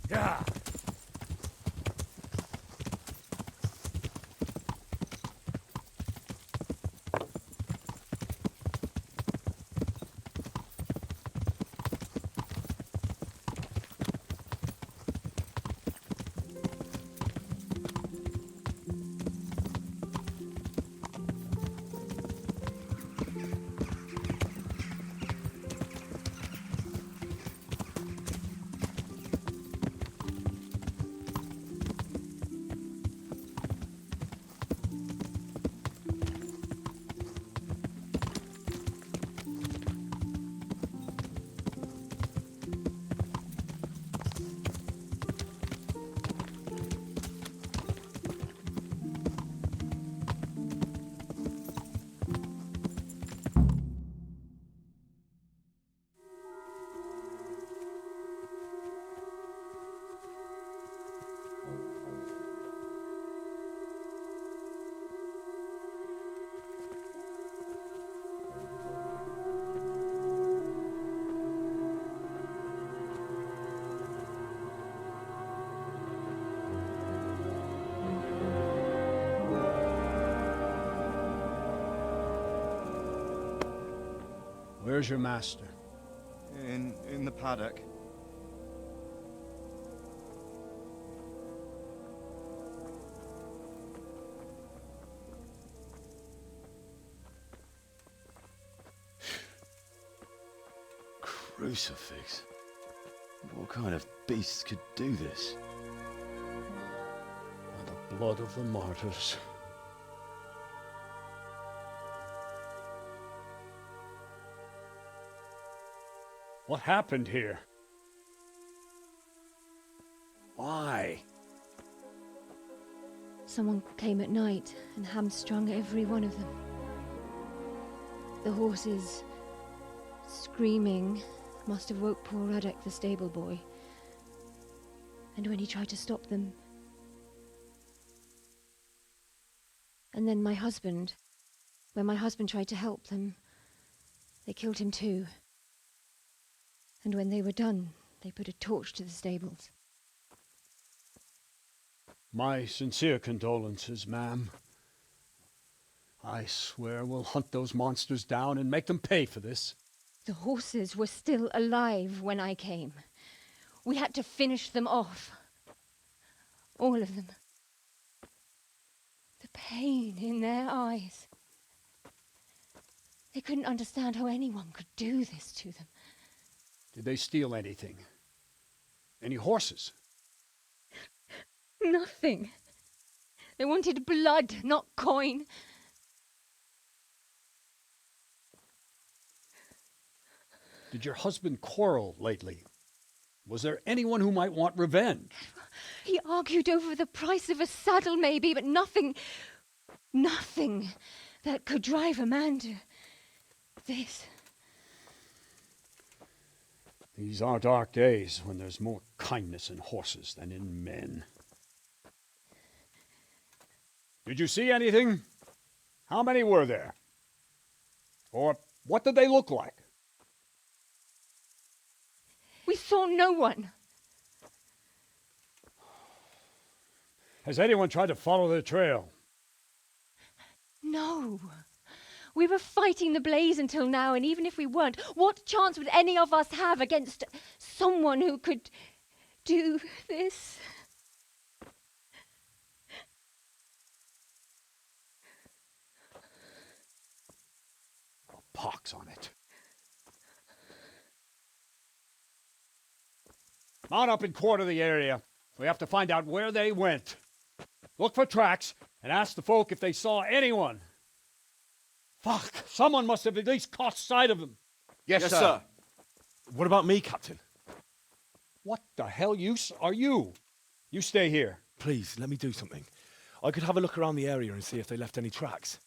Yeah. Where's your master? In the paddock. Crucifix? What kind of beast could do this? By the blood of the martyrs. What happened here? Why? Someone came at night and hamstrung every one of them. The horses, screaming, must have woke poor Radek, the stable boy. And when he tried to stop them... And then my husband. When my husband tried to help them, they killed him too. And when they were done, they put a torch to the stables. My sincere condolences, ma'am. I swear we'll hunt those monsters down and make them pay for this. The horses were still alive when I came. We had to finish them off. All of them. The pain in their eyes. They couldn't understand how anyone could do this to them. Did they steal anything? Any horses? Nothing. They wanted blood, not coin. Did your husband quarrel lately? Was there anyone who might want revenge? He argued over the price of a saddle, maybe, but nothing that could drive a man to this. These are dark days when there's more kindness in horses than in men. Did you see anything? How many were there? Or what did they look like? We saw no one. Has anyone tried to follow the trail? No. We were fighting the blaze until now, and even if we weren't, what chance would any of us have against someone who could do this? Oh, pox on it. Mount up and quarter the area. We have to find out where they went. Look for tracks and ask the folk if they saw anyone. Fuck! Someone must have at least caught sight of them. Yes, sir. What about me, Captain? What the hell use are you? You stay here. Please, let me do something. I could have a look around the area and see if they left any tracks.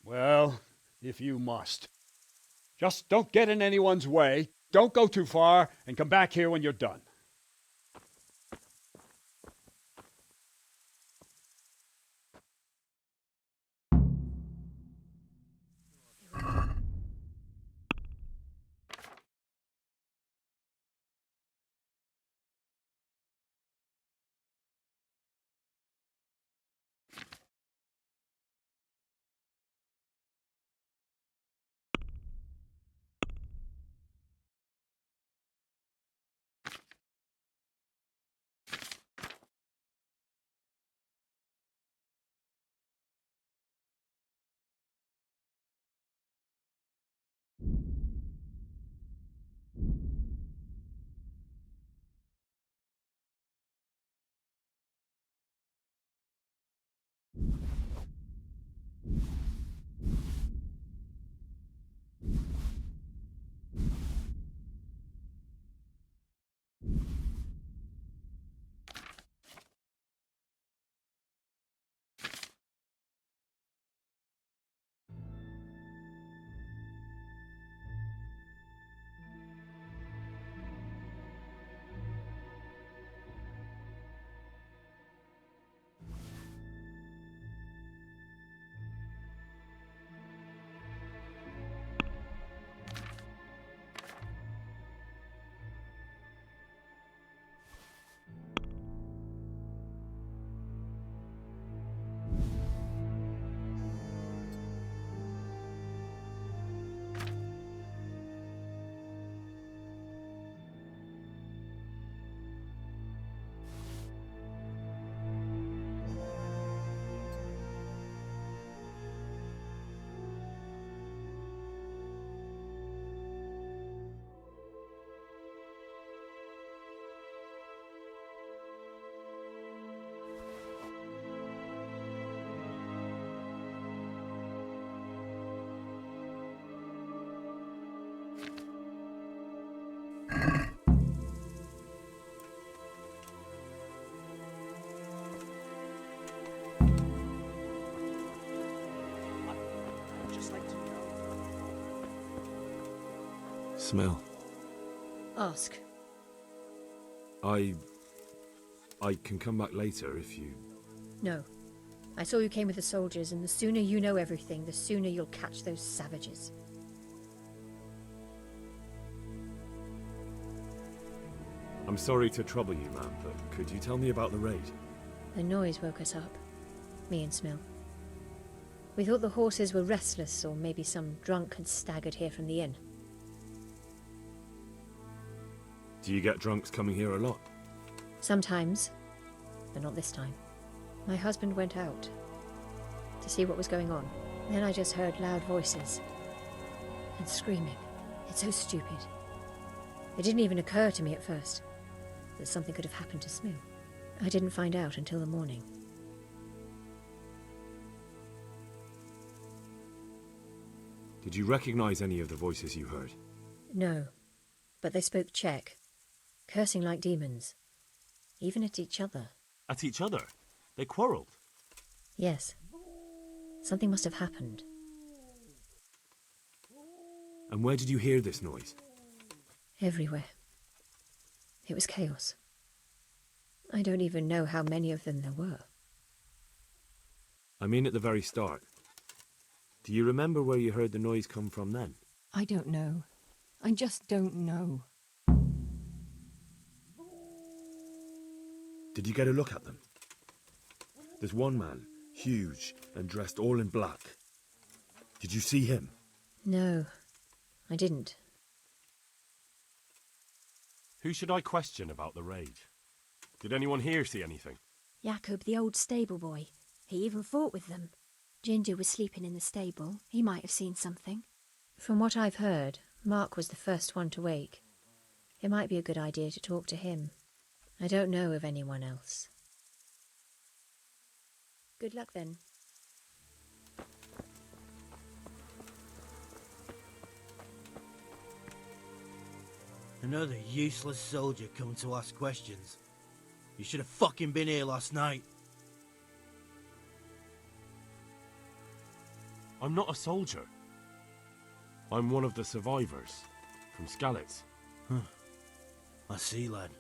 Well, if you must. Just don't get in anyone's way, don't go too far, and come back here when you're done. smell? Ask. I can come back later if you... No. I saw you came with the soldiers, and the sooner you know everything, the sooner you'll catch those savages. I'm sorry to trouble you, ma'am, but could you tell me about the raid? The noise woke us up. Me and Smill. We thought the horses were restless, or maybe some drunk had staggered here from the inn. Do you get drunks coming here a lot? Sometimes, but not this time. My husband went out to see what was going on. Then I just heard loud voices and screaming. It's so stupid. It didn't even occur to me at first that something could have happened to Smill. I didn't find out until the morning. Did you recognize any of the voices you heard? No, but they spoke Czech, cursing like demons, even at each other. At each other? They quarreled? Yes. Something must have happened. And where did you hear this noise? Everywhere. It was chaos. I don't even know how many of them there were. I mean at the very start. Do you remember where you heard the noise come from then? I don't know. I just don't know. Did you get a look at them? There's one man, huge and dressed all in black. Did you see him? No, I didn't. Who should I question about the raid? Did anyone here see anything? Jacob, the old stable boy. He even fought with them. Ginger was sleeping in the stable. He might have seen something. From what I've heard, Mark was the first one to wake. It might be a good idea to talk to him. I don't know of anyone else. Good luck then. Another useless soldier come to ask questions. You should have fucking been here last night. I'm not a soldier. I'm one of the survivors from Skalitz. I see, lad.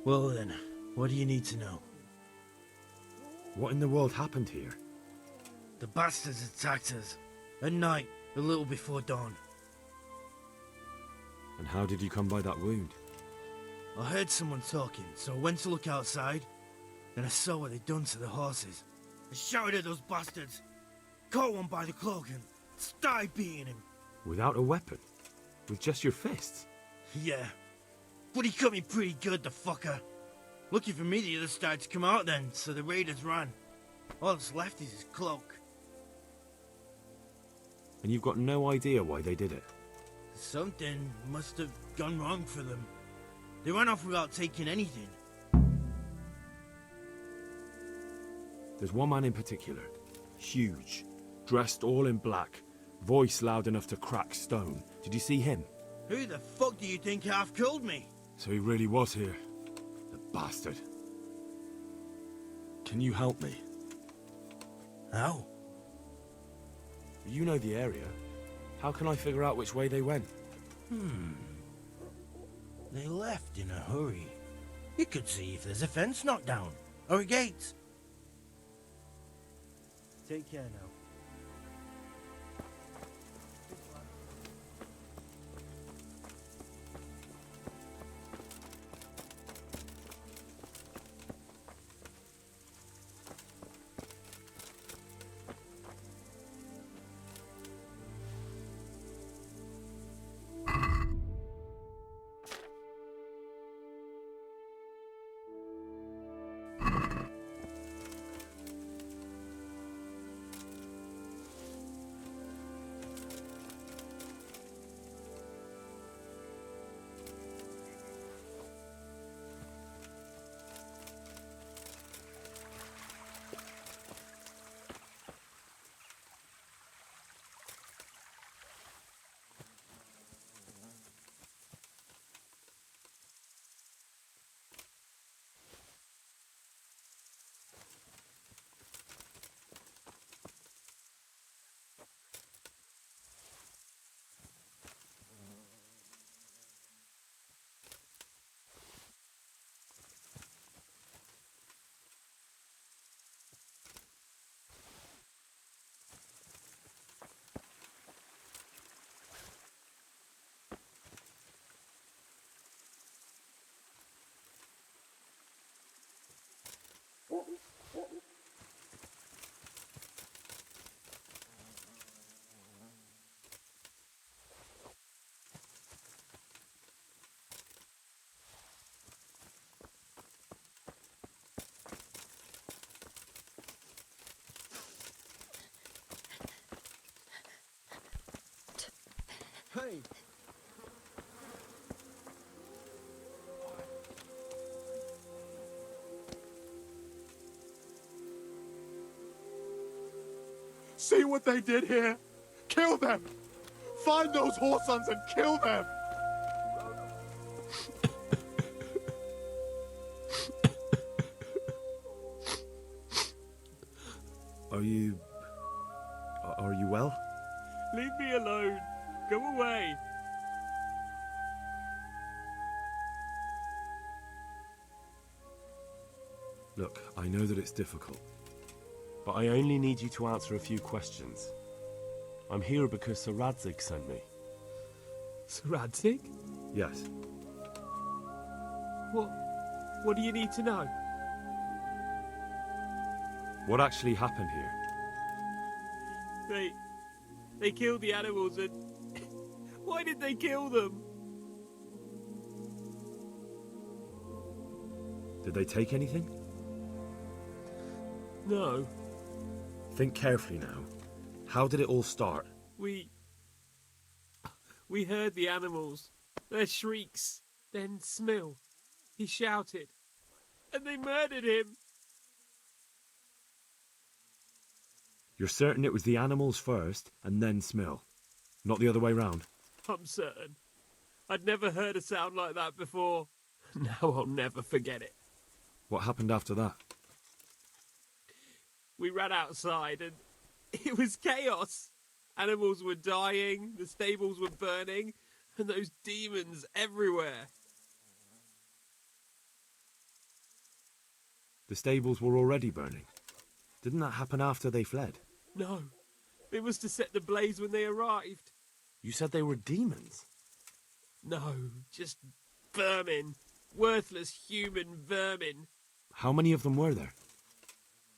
Well then, what do you need to know? What in the world happened here? The bastards attacked us. At night, a little before dawn. And how did you come by that wound? I heard someone talking, so I went to look outside. Then I saw what they'd done to the horses. I shouted at those bastards. Caught one by the cloak and started beating him. Without a weapon? With just your fists? Yeah. But he cut me pretty good, the fucker. Lucky for me, the others started to come out then, so the raiders ran. All that's left is his cloak. And you've got no idea why they did it? Something must have gone wrong for them. They ran off without taking anything. There's one man in particular. Huge. Dressed all in black. Voice loud enough to crack stone. Did you see him? Who the fuck do you think half killed me? So he really was here. The bastard. Can you help me? How? You know the area. How can I figure out which way they went? They left in a hurry. You could see if there's a fence knocked down, or a gate. Take care now. Hey! See what they did here? Kill them! Find those whoresons and kill them! Are you... Are you well? Leave me alone. Go away. Look, I know that it's difficult. But I only need you to answer a few questions. I'm here because Sir Radzig sent me. Sir Radzig? Yes. What do you need to know? What actually happened here? They killed the animals and... Why did they kill them? Did they take anything? No. Think carefully now. How did it all start? We heard the animals. Their shrieks. Then Smill. He shouted. And they murdered him. You're certain it was the animals first, and then Smill? Not the other way round? I'm certain. I'd never heard a sound like that before. Now I'll never forget it. What happened after that? We ran outside and it was chaos. Animals were dying, the stables were burning, and those demons everywhere. The stables were already burning. Didn't that happen after they fled? No, it was to set the blaze when they arrived. You said they were demons. No, just vermin. Worthless human vermin. How many of them were there?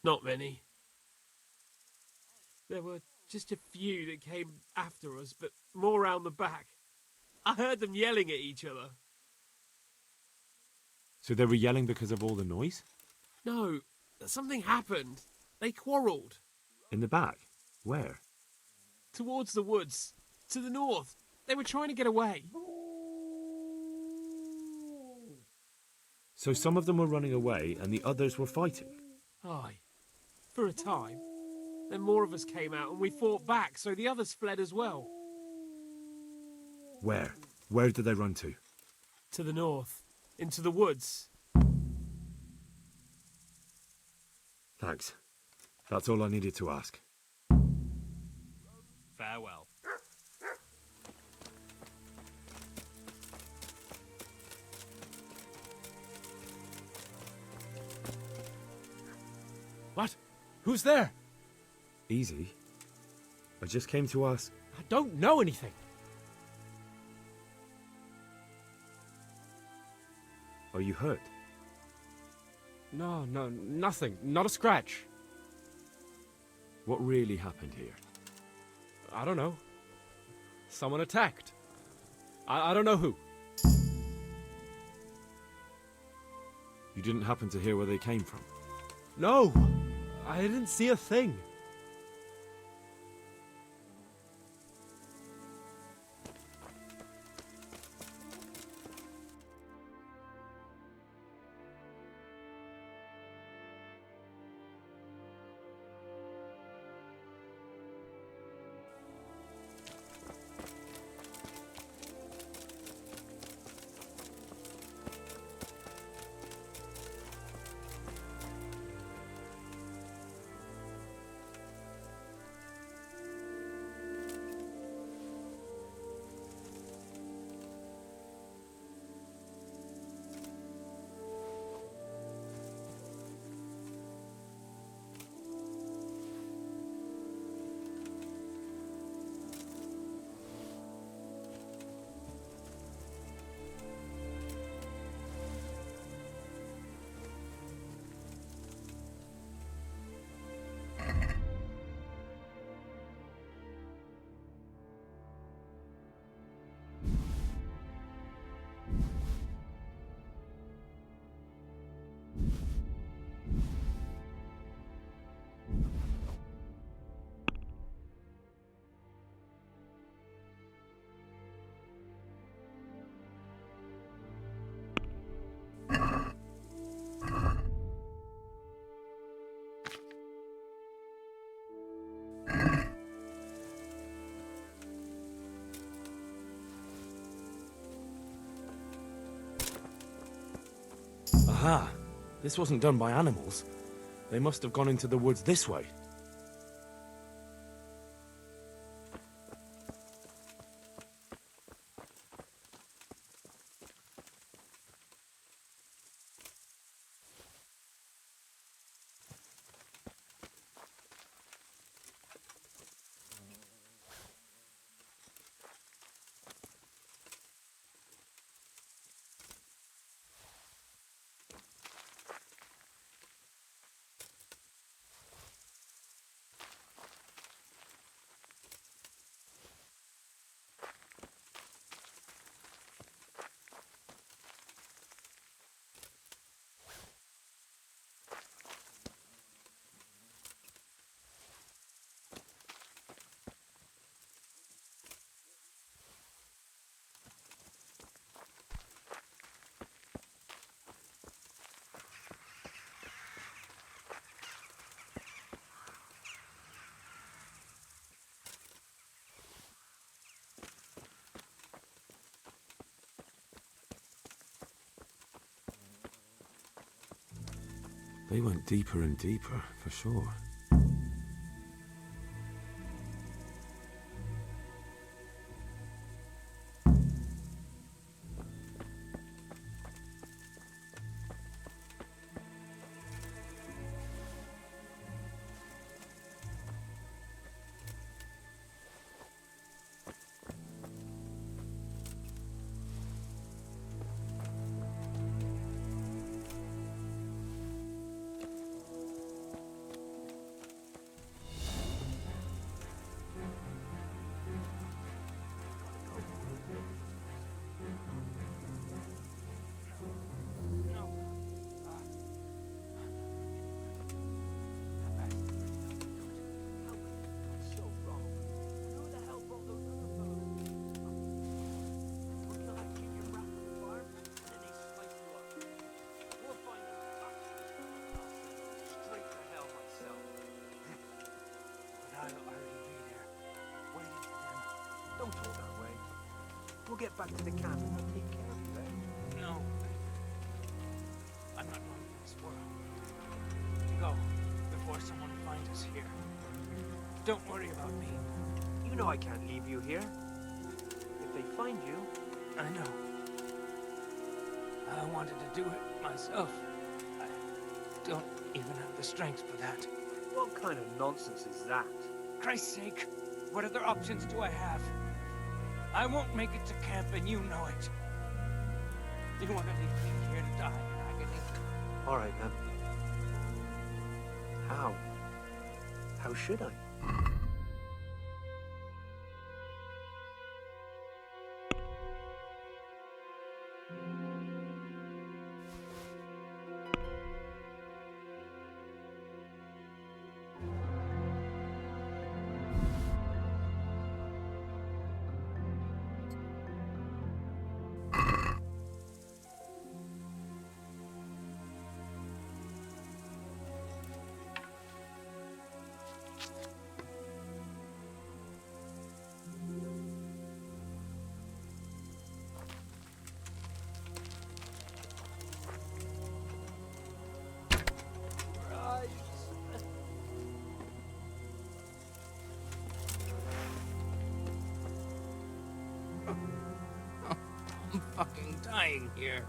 Not many. There were just a few that came after us, but more round the back. I heard them yelling at each other. So they were yelling because of all the noise? No, something happened. They quarrelled. In the back? Where? Towards the woods. To the north. They were trying to get away. So some of them were running away and the others were fighting? Aye. For a time. Then more of us came out and we fought back, so the others fled as well. Where? Where did they run to? To the north. Into the woods. Thanks. That's all I needed to ask. Farewell. What? Who's there? Easy. I just came to ask... I don't know anything. Are you hurt? No, nothing. Not a scratch. What really happened here? I don't know. Someone attacked. I don't know who. You didn't happen to hear where they came from? No, I didn't see a thing. Aha! This wasn't done by animals. They must have gone into the woods this way. They went deeper and deeper, for sure. Don't talk that way. We'll get back to the camp and we'll take care of you, eh? No. I'm not going to this world. Go, before someone finds us here. Don't worry about me. You know I can't leave you here. If they find you... I know. I wanted to do it myself. I don't even have the strength for that. What kind of nonsense is that? Christ's sake, what other options do I have? I won't make it to camp and you know it. You want to leave me here to die in agony? All right, then. How? How should I? I'm fucking dying here.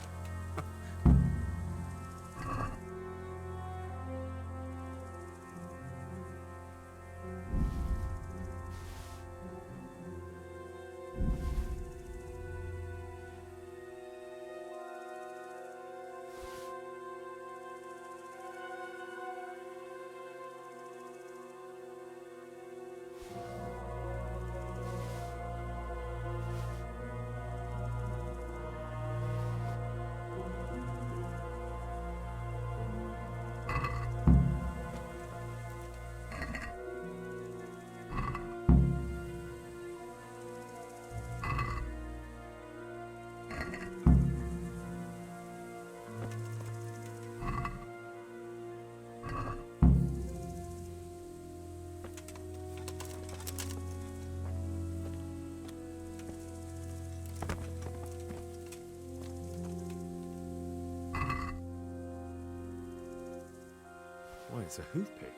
it's a hoof pick.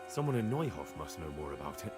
Someone in Neuhof must know more about it.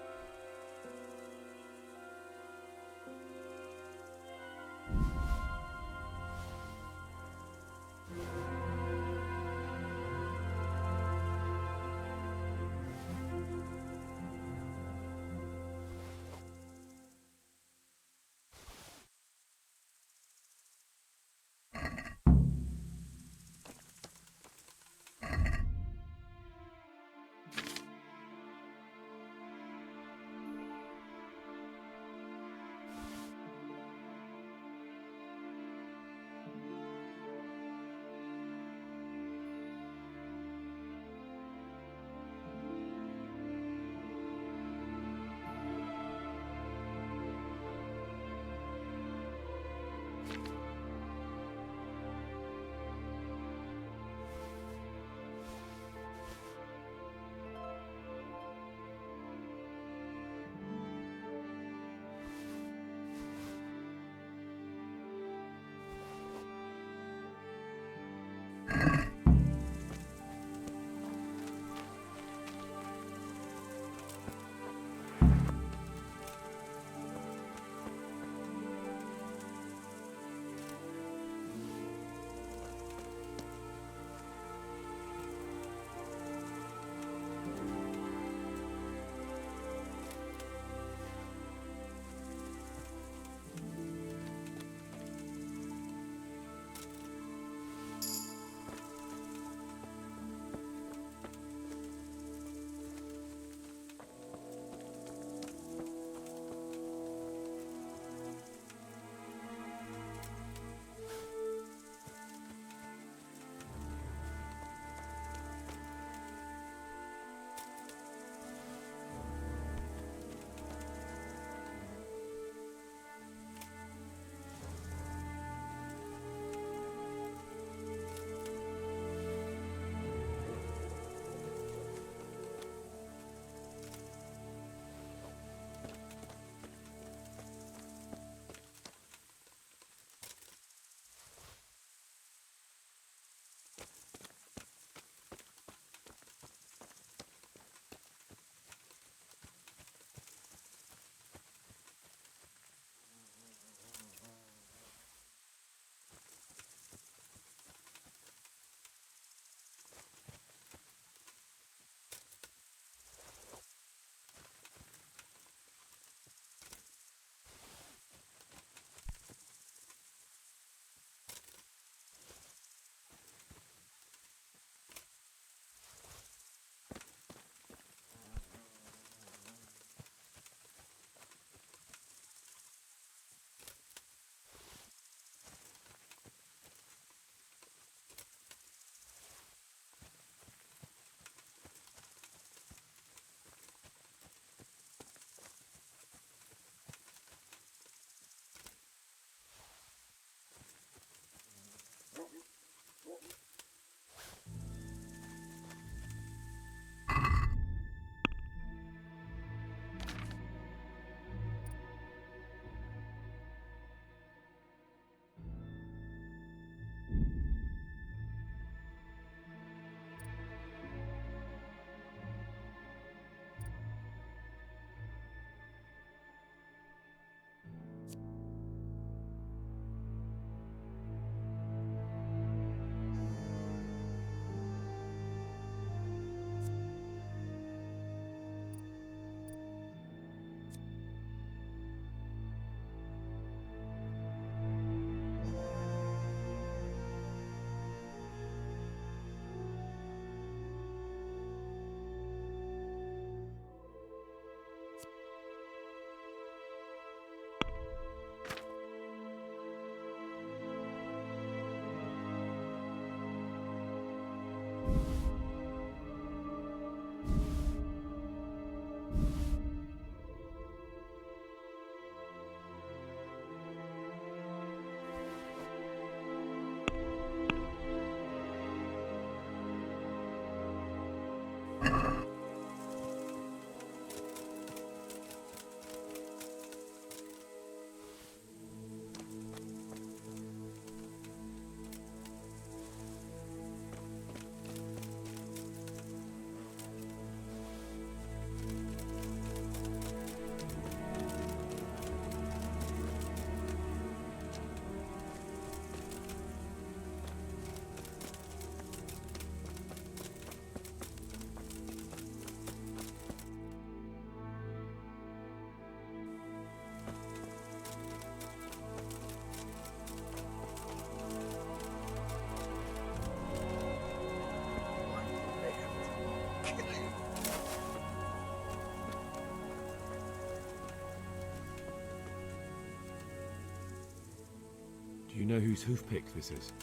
you know whose hoofpick this is?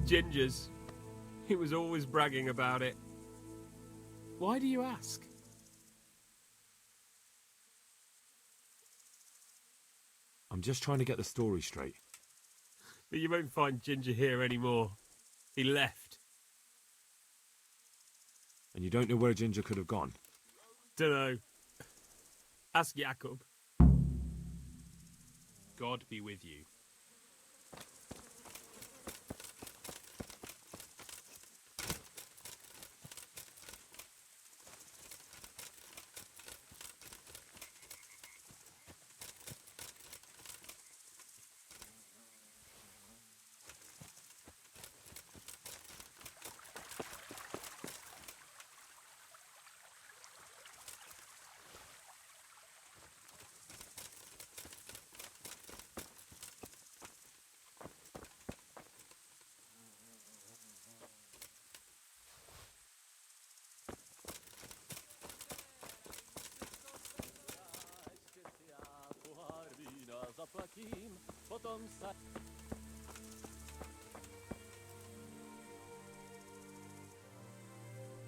Ginger's. He was always bragging about it. Why do you ask? I'm just trying to get the story straight. But you won't find Ginger here anymore. He left. And you don't know where Ginger could have gone? Dunno. Ask Jakob. God be with you.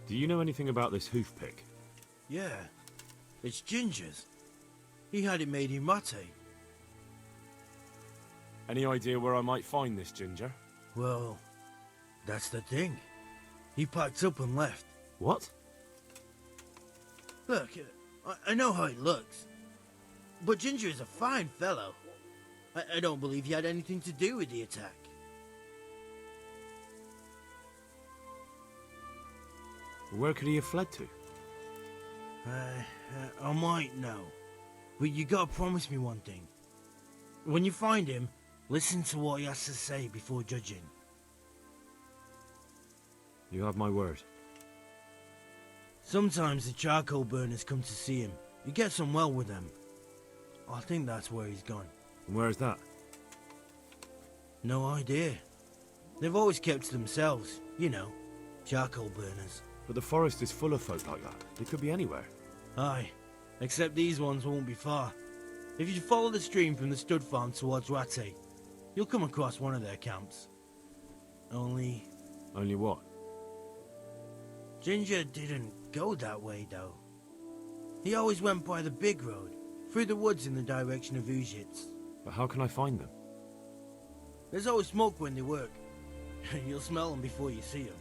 Do you know anything about this hoofpick? Yeah, it's Ginger's. He had it made in mate. Any idea where I might find this Ginger? Well, that's the thing. He packed up and left. What? Look, I know how he looks. But Ginger is a fine fellow. I don't believe he had anything to do with the attack. Where could he have fled to? I might know. But you gotta promise me one thing. When you find him, listen to what he has to say before judging. You have my word. Sometimes the charcoal burners come to see him. He gets on well with them. I think that's where he's gone. And where is that? No idea. They've always kept to themselves, you know, charcoal burners. But the forest is full of folk like that. They could be anywhere. Aye, except these ones won't be far. If you follow the stream from the stud farm towards Rate, you'll come across one of their camps. Only what? Ginger didn't go that way, though. He always went by the big road, through the woods in the direction of Uzhitz. But how can I find them? There's always smoke when they work. You'll smell them before you see them.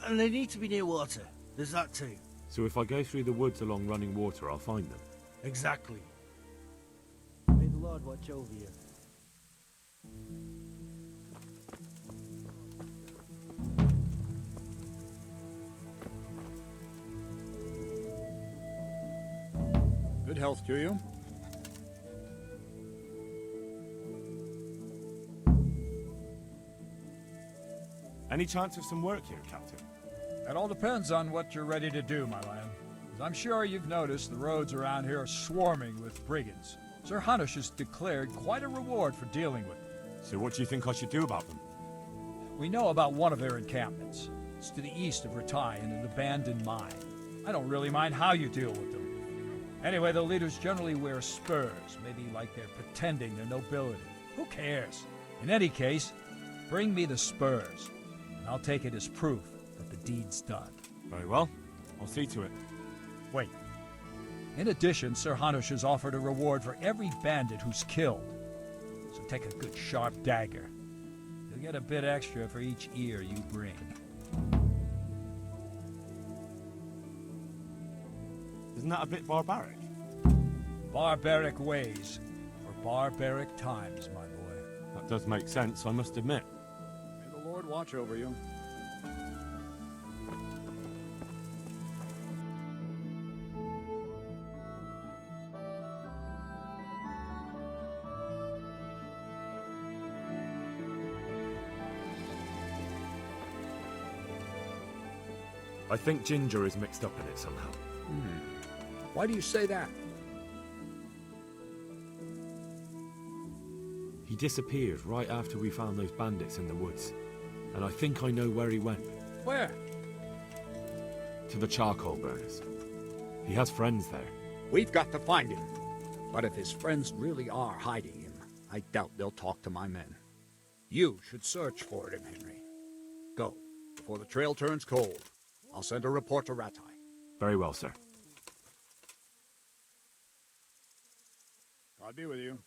And they need to be near water. There's that too. So if I go through the woods along running water, I'll find them? Exactly. May the Lord watch over you. Good health to you. Any chance of some work here, Captain? It all depends on what you're ready to do, my lad. As I'm sure you've noticed, the roads around here are swarming with brigands. Sir Hanush has declared quite a reward for dealing with them. So what do you think I should do about them? We know about one of their encampments. It's to the east of Ratai in an abandoned mine. I don't really mind how you deal with them. Anyway, the leaders generally wear spurs, maybe like they're pretending their nobility. Who cares? In any case, bring me the spurs, and I'll take it as proof that the deed's done. Very well. I'll see to it. Wait. In addition, Sir Hanush has offered a reward for every bandit who's killed. So take a good sharp dagger. You'll get a bit extra for each ear you bring. Isn't that a bit barbaric? Barbaric ways, for barbaric times, my boy. That does make sense, I must admit. May the Lord watch over you. I think Ginger is mixed up in it somehow. Why do you say that? He disappeared right after we found those bandits in the woods. And I think I know where he went. Where? To the charcoal burners. He has friends there. We've got to find him. But if his friends really are hiding him, I doubt they'll talk to my men. You should search for him, Henry. Go, before the trail turns cold. I'll send a report to Ratai. Very well, sir. God be with you.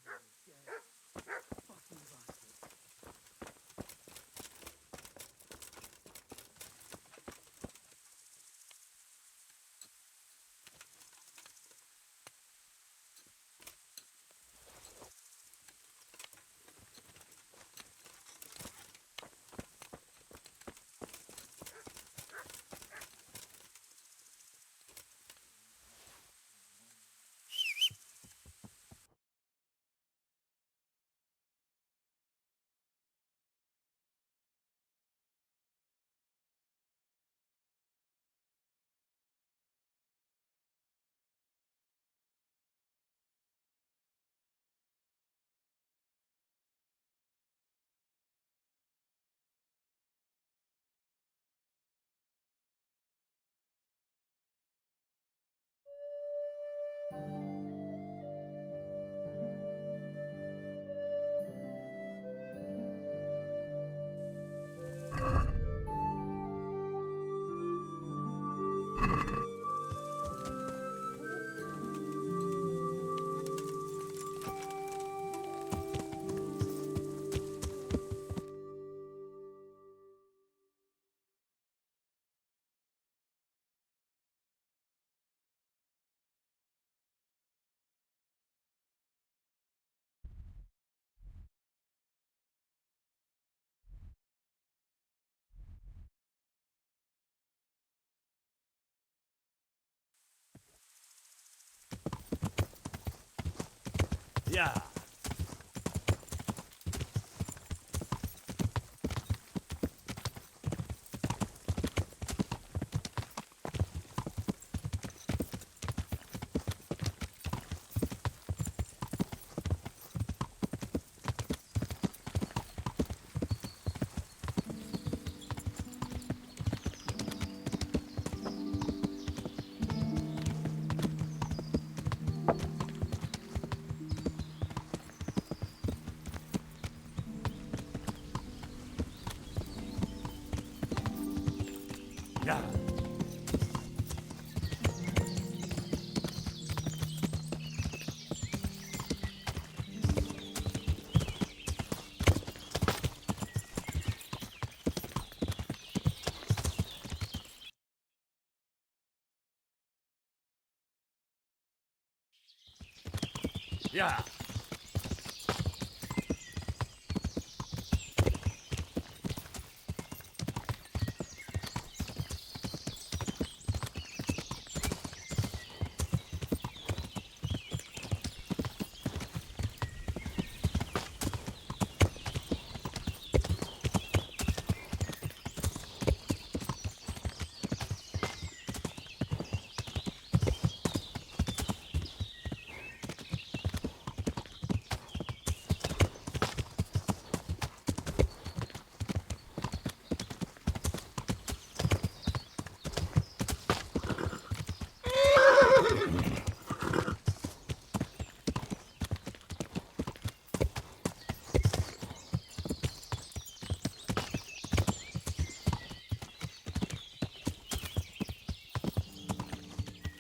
Yeah. Yeah. Yeah.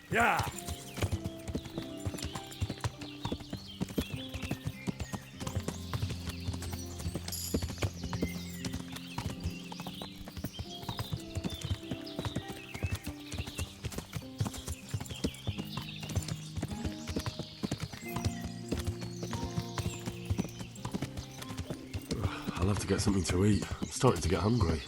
Yeah. I'll have to get something to eat. I'm starting to get hungry.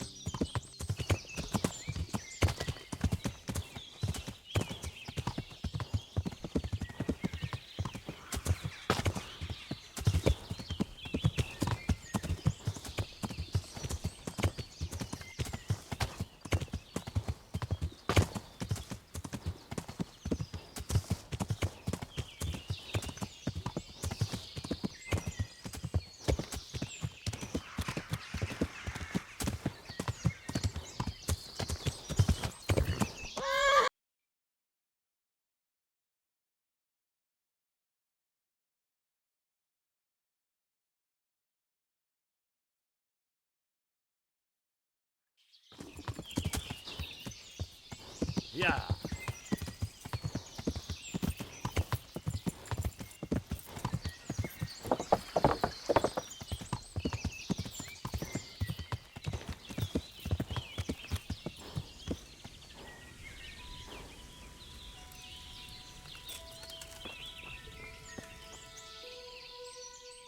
Yeah.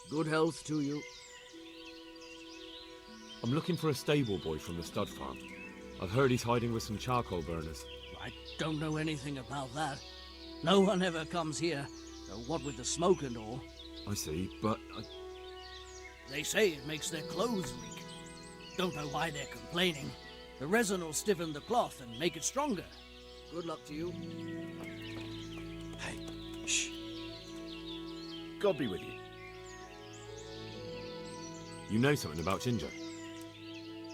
Good health to you. I'm looking for a stable boy from the stud farm. I've heard he's hiding with some charcoal burners. I don't know anything about that. No one ever comes here. What with the smoke and all. I see, but They say it makes their clothes leak. Don't know why they're complaining. The resin will stiffen the cloth and make it stronger. Good luck to you. Hey, shh. God be with you. You know something about Ginger?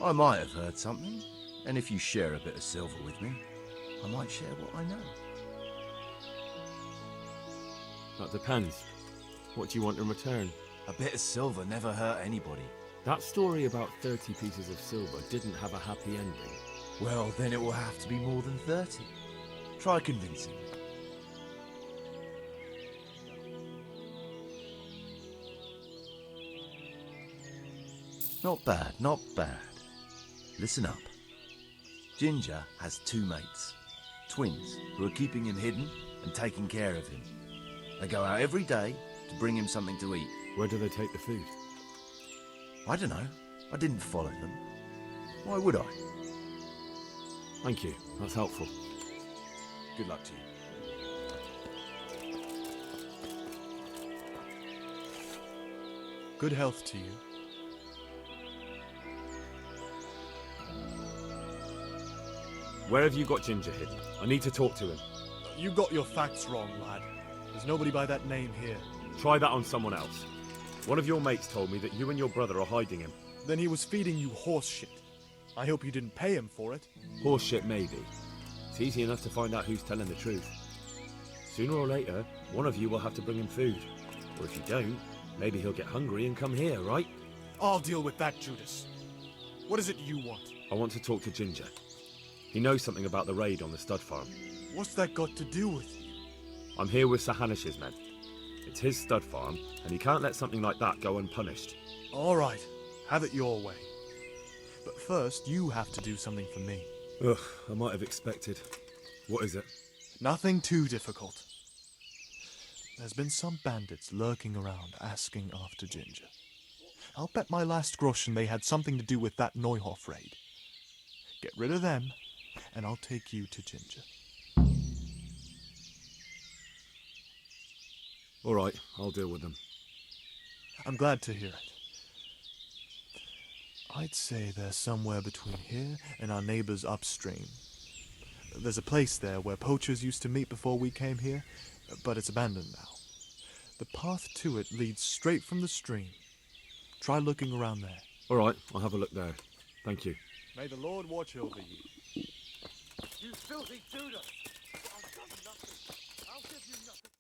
I might have heard something, and if you share a bit of silver with me, I might share what I know. That depends. What do you want in return? A bit of silver never hurt anybody. That story about 30 pieces of silver didn't have a happy ending. Well, then it will have to be more than 30. Try convincing me. Not bad, not bad. Listen up. Ginger has two mates, twins, who are keeping him hidden and taking care of him. They go out every day to bring him something to eat. Where do they take the food? I don't know. I didn't follow them. Why would I? Thank you. That's helpful. Good luck to you. Good health to you. Where have you got Ginger hidden? I need to talk to him. You got your facts wrong, lad. There's nobody by that name here. Try that on someone else. One of your mates told me that you and your brother are hiding him. Then he was feeding you horse shit. I hope you didn't pay him for it. Horse shit, maybe. It's easy enough to find out who's telling the truth. Sooner or later, one of you will have to bring him food. Or if you don't, maybe he'll get hungry and come here, right? I'll deal with that, Judas. What is it you want? I want to talk to Ginger. He knows something about the raid on the stud farm. What's that got to do with you? I'm here with Sir Hanish's men. It's his stud farm, and he can't let something like that go unpunished. All right, have it your way. But first, you have to do something for me. Ugh, I might have expected. What is it? Nothing too difficult. There's been some bandits lurking around asking after Ginger. I'll bet my last groschen they had something to do with that Neuhoff raid. Get rid of them, and I'll take you to Ginger. All right, I'll deal with them. I'm glad to hear it. I'd say they're somewhere between here and our neighbors upstream. There's a place there where poachers used to meet before we came here, but it's abandoned now. The path to it leads straight from the stream. Try looking around there. All right, I'll have a look there. Thank you. May the Lord watch over you. You filthy Judas! I've done nothing. I'll give you nothing.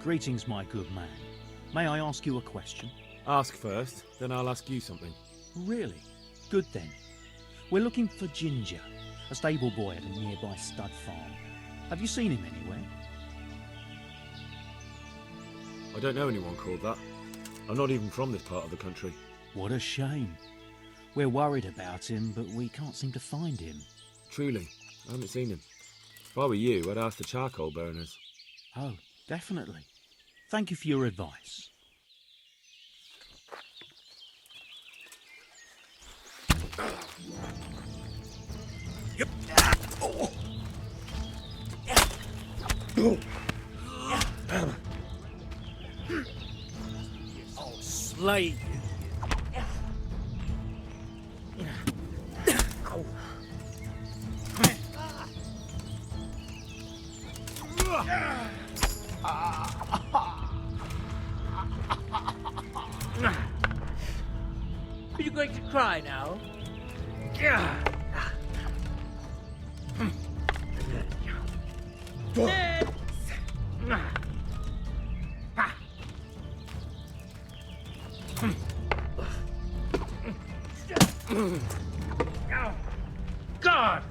Greetings, my good man. May I ask you a question? Ask first, then I'll ask you something. Really? Good then. We're looking for Ginger, a stable boy at a nearby stud farm. Have you seen him anywhere? I don't know anyone called that. I'm not even from this part of the country. What a shame. We're worried about him, but we can't seem to find him. Truly, I haven't seen him. If I were you, I'd ask the charcoal burners. Oh, definitely. Thank you for your advice. Yep. I'll slay you. Are you going to cry now? Ned! God!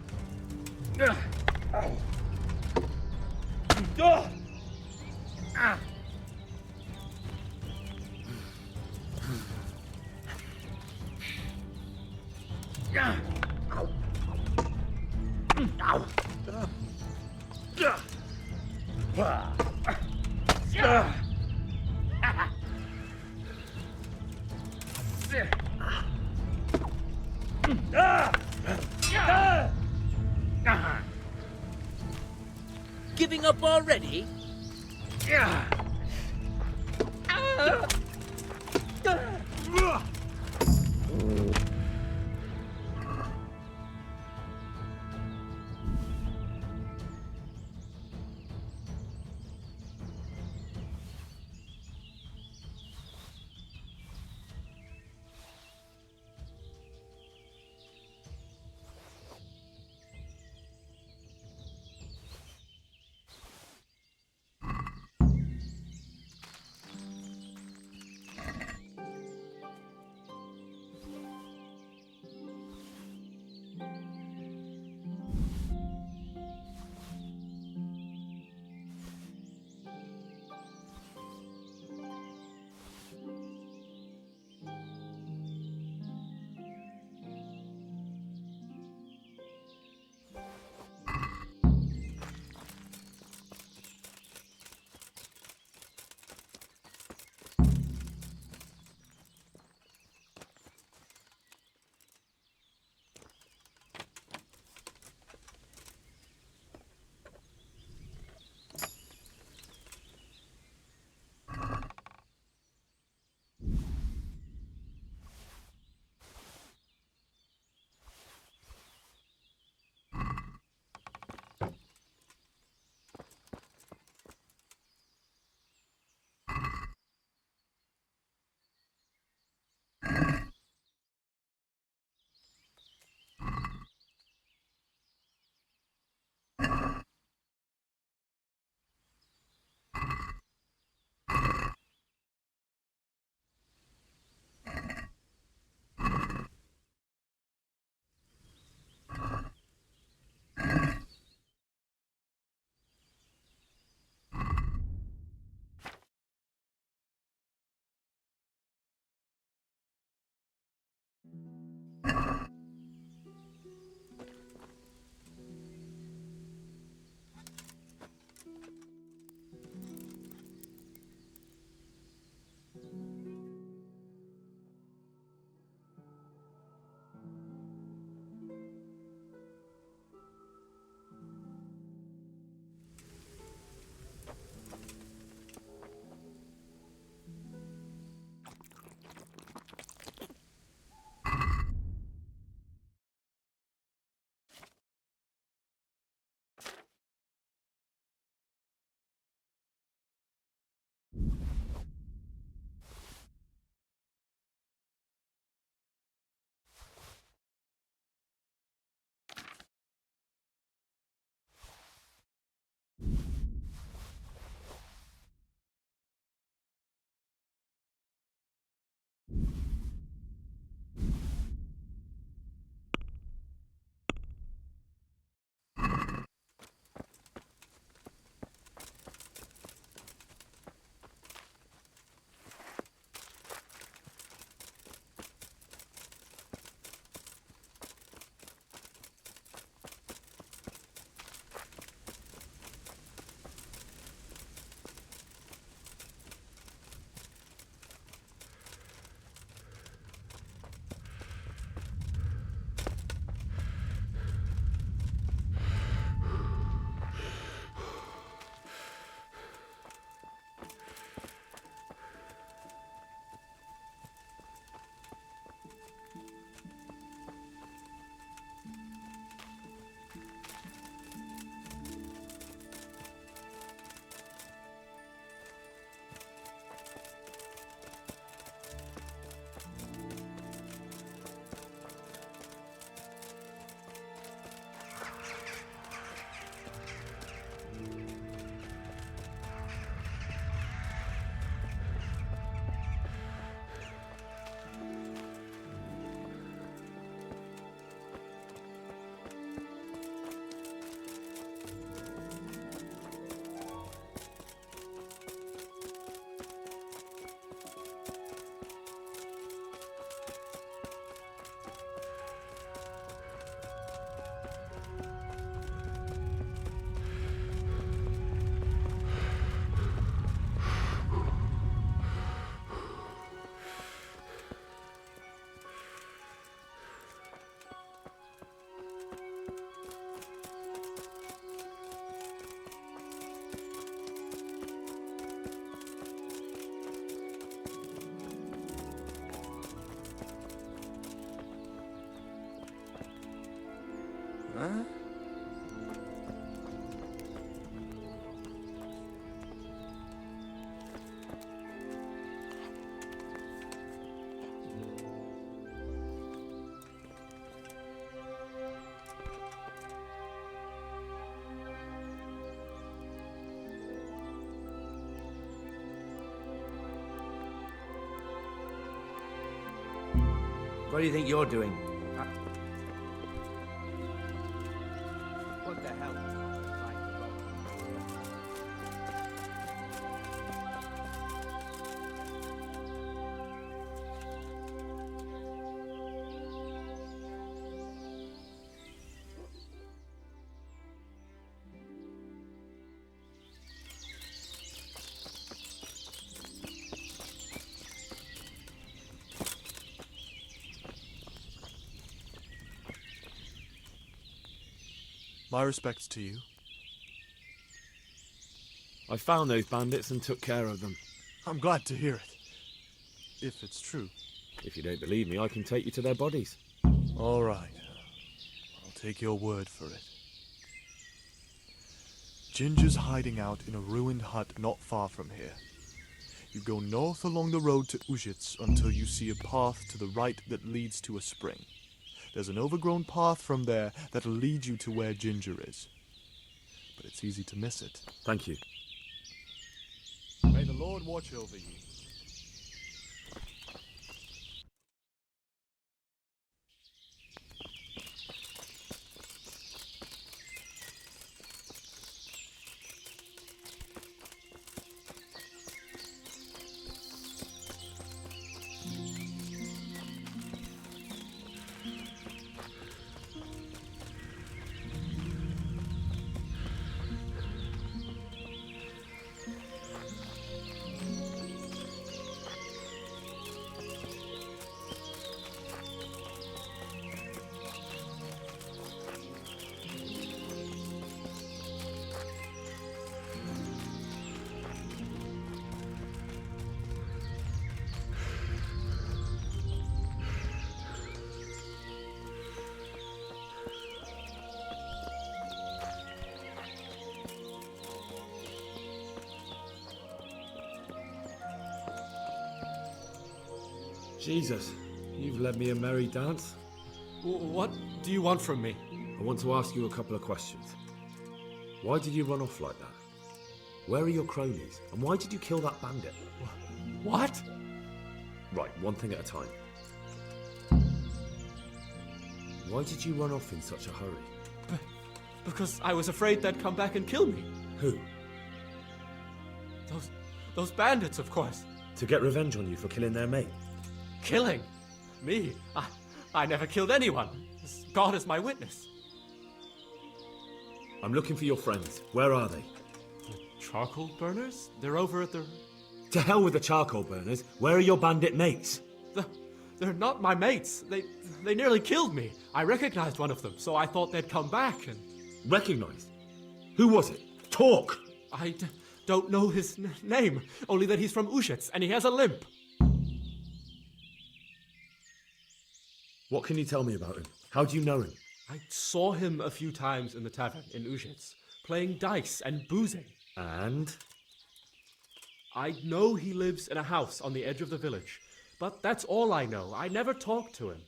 Giving up already? What do you think you're doing? What the hell? My respects to you. I found those bandits and took care of them. I'm glad to hear it. If it's true. If you don't believe me, I can take you to their bodies. All right. I'll take your word for it. Ginger's hiding out in a ruined hut not far from here. You go north along the road to Ujits until you see a path to the right that leads to a spring. There's an overgrown path from there that'll lead you to where Ginger is. But it's easy to miss it. Thank you. May the Lord watch over you. Jesus, you've led me a merry dance. What do you want from me? I want to ask you a couple of questions. Why did you run off like that? Where are your cronies? And why did you kill that bandit? What? Right, one thing at a time. Why did you run off in such a hurry? Because I was afraid they'd come back and kill me. Who? Those bandits, of course. To get revenge on you for killing their mate? Killing? Me? I never killed anyone. God is my witness. I'm looking for your friends. Where are they? The charcoal burners? They're over at the... To hell with the charcoal burners. Where are your bandit mates? They're not my mates. They nearly killed me. I recognized one of them, so I thought they'd come back and... Recognized? Who was it? Talk! I don't know his name, only that he's from Ujits and he has a limp. What can you tell me about him? How do you know him? I saw him a few times in the tavern in Ujits, playing dice and boozing. And? I know he lives in a house on the edge of the village, but that's all I know. I never talked to him.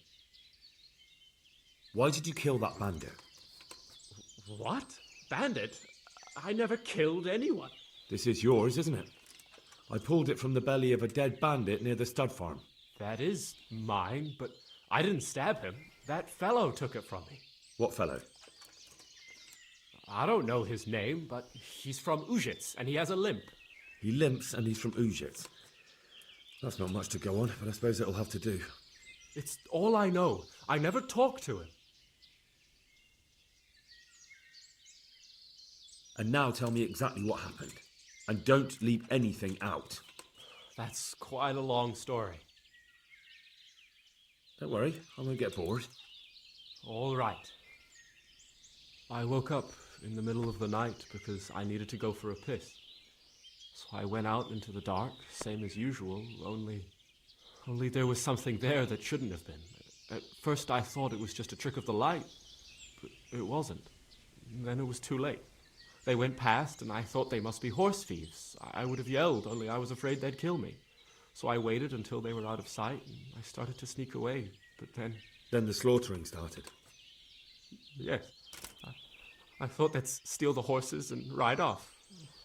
Why did you kill that bandit? What? Bandit? I never killed anyone. This is yours, isn't it? I pulled it from the belly of a dead bandit near the stud farm. That is mine, but I didn't stab him. That fellow took it from me. What fellow? I don't know his name, but he's from Ujits, and he has a limp. He limps and he's from Ujits. That's not much to go on, but I suppose it'll have to do. It's all I know. I never talked to him. And now tell me exactly what happened. And don't leave anything out. That's quite a long story. Don't worry, I won't get bored. All right. I woke up in the middle of the night because I needed to go for a piss. So I went out into the dark, same as usual, only there was something there that shouldn't have been. At first I thought it was just a trick of the light, but it wasn't. Then it was too late. They went past and I thought they must be horse thieves. I would have yelled, only I was afraid they'd kill me. So I waited until they were out of sight and I started to sneak away, but then... Then the slaughtering started? Yes. I thought they'd steal the horses and ride off.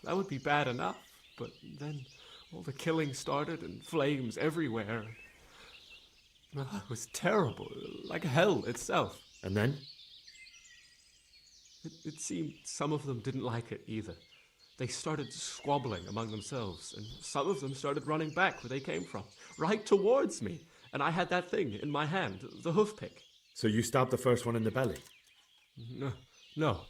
That would be bad enough, but then all the killing started and flames everywhere. Well, it was terrible, like hell itself. And then? It seemed some of them didn't like it either. They started squabbling among themselves, and some of them started running back where they came from, right towards me. And I had that thing in my hand, the hoof pick. So you stabbed the first one in the belly? No.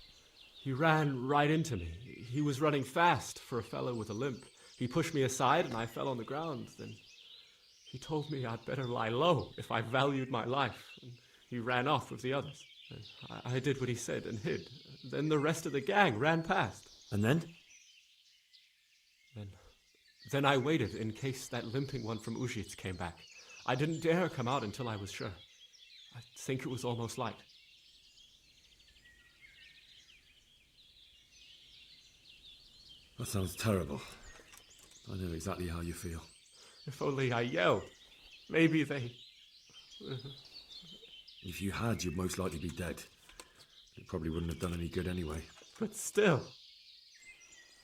He ran right into me. He was running fast for a fellow with a limp. He pushed me aside and I fell on the ground. Then he told me I'd better lie low if I valued my life. And he ran off with the others. I did what he said and hid. Then the rest of the gang ran past. And then? Then I waited in case that limping one from Ujits came back. I didn't dare come out until I was sure. I think it was almost light. That sounds terrible. I know exactly how you feel. If only I yelled. Maybe they... If you had, you'd most likely be dead. It probably wouldn't have done any good anyway. But still...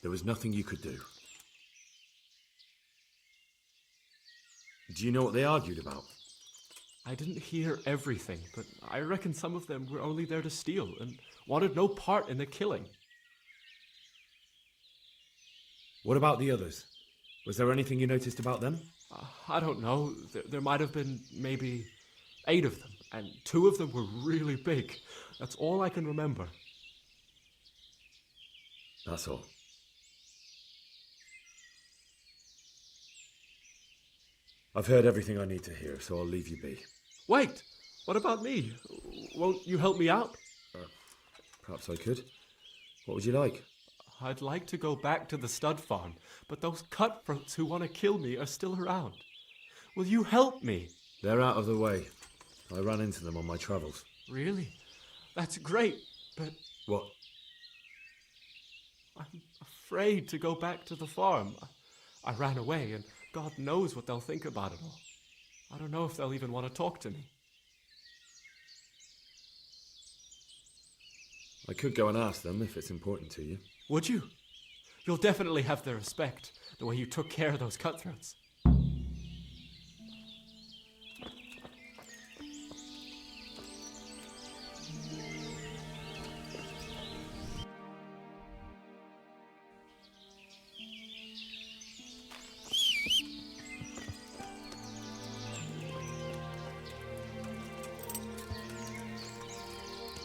There was nothing you could do. Do you know what they argued about? I didn't hear everything, but I reckon some of them were only there to steal and wanted no part in the killing. What about the others? Was there anything you noticed about them? I don't know. There might have been maybe 8 of them, and 2 of them were really big. That's all I can remember. That's all. I've heard everything I need to hear, so I'll leave you be. Wait! What about me? Won't you help me out? Perhaps I could. What would you like? I'd like to go back to the stud farm, but those cutthroats who want to kill me are still around. Will you help me? They're out of the way. I ran into them on my travels. Really? That's great, but... What? I'm afraid to go back to the farm. I ran away, and God knows what they'll think about it all. I don't know if they'll even want to talk to me. I could go and ask them if it's important to you. Would you? You'll definitely have their respect, the way you took care of those cutthroats.